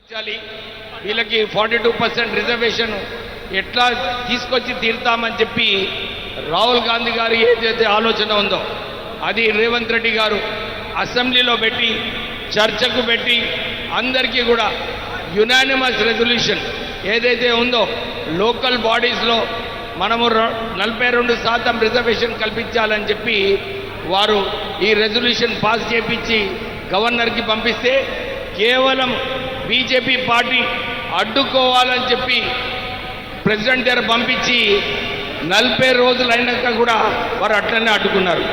వీళ్ళకి 42% రిజర్వేషన్ ఎట్లా తీసుకొచ్చి తీరుతామని చెప్పి రాహుల్ గాంధీ గారు ఏదైతే ఆలోచన ఉందో అది రేవంత్ రెడ్డి గారు అసెంబ్లీలో పెట్టి చర్చకు పెట్టి అందరికీ కూడా యునానిమస్ రెజల్యూషన్ ఏదైతే ఉందో లోకల్ బాడీస్లో మనము 42% రిజర్వేషన్ కల్పించాలని చెప్పి వారు ఈ రెజల్యూషన్ పాస్ చేపించి గవర్నర్కి పంపిస్తే కేవలం బీజేపీ పార్టీ అడ్డుకోవాలని చెప్పి ప్రెసిడెంట్ గారు పంపించి 40 రోజులు అయినాక కూడా వారు అట్లనే అడ్డుకున్నారు.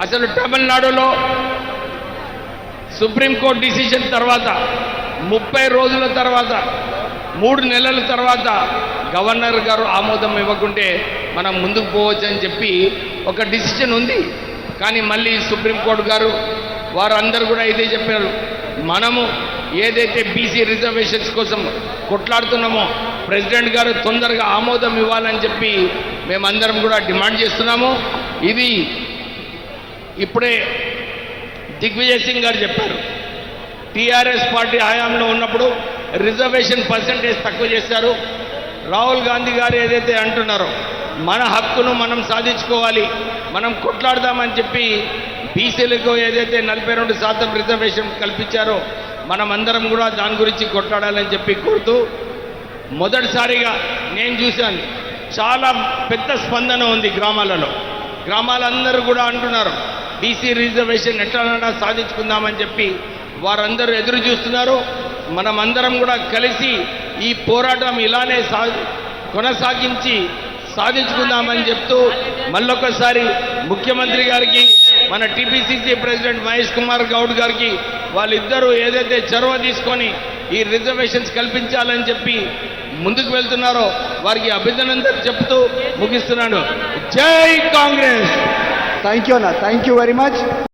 అసలు తమిళనాడులో సుప్రీంకోర్టు డిసిషన్ తర్వాత 30 రోజుల తర్వాత 3 నెలల తర్వాత గవర్నర్ గారు ఆమోదం ఇవ్వకుంటే మనం ముందుకు పోవచ్చు అని చెప్పి ఒక డిసిషన్ ఉంది. కానీ మళ్ళీ సుప్రీంకోర్టు గారు వారందరూ కూడా ఇదే చెప్పారు, మనము ఏదైతే బీసీ రిజర్వేషన్స్ కోసం కొట్లాడుతున్నామో ప్రెసిడెంట్ గారు తొందరగా ఆమోదం ఇవ్వాలని చెప్పి మేమందరం కూడా డిమాండ్ చేస్తున్నాము. ఇది ఇప్పుడే దిగ్విజయ్ సింగ్ గారు చెప్పారు, టీఆర్ఎస్ పార్టీ హయాంలో ఉన్నప్పుడు రిజర్వేషన్ పర్సంటేజ్ తక్కువ చేశారు. రాహుల్ గాంధీ గారు ఏదైతే అంటున్నారో మన హక్కును మనం సాధించుకోవాలి, మనం కొట్లాడదామని చెప్పి బీసీలకు ఏదైతే 42% రిజర్వేషన్ కల్పించారో మనమందరం కూడా దాని గురించి కొట్లాడాలని చెప్పి కోరుతూ, మొదటిసారిగా నేను చూశాను చాలా పెద్ద స్పందన ఉంది గ్రామాలలో. గ్రామాలందరూ కూడా అంటున్నారు బీసీ రిజర్వేషన్ ఎట్లా సాధించుకుందామని చెప్పి వారందరూ ఎదురు చూస్తున్నారు. మనమందరం కూడా కలిసి ఈ పోరాటం ఇలానే కొనసాగించి సాధించుకుందామని చెప్తూ మళ్ళొకసారి ముఖ్యమంత్రి గారికి మన టీపీసీసీ ప్రెసిడెంట్ మహేష్ కుమార్ గౌడ్ గారికి వాళ్ళిద్దరూ ఏదైతే చొరవ తీసుకొని ఈ రిజర్వేషన్స్ కల్పించాలని చెప్పి ముందుకు వెళ్తున్నారో వారికి అభినందనలు చెప్తూ ముగిస్తున్నాను. జై కాంగ్రెస్. థ్యాంక్ యూ అన్న, థ్యాంక్ యూ వెరీ మచ్.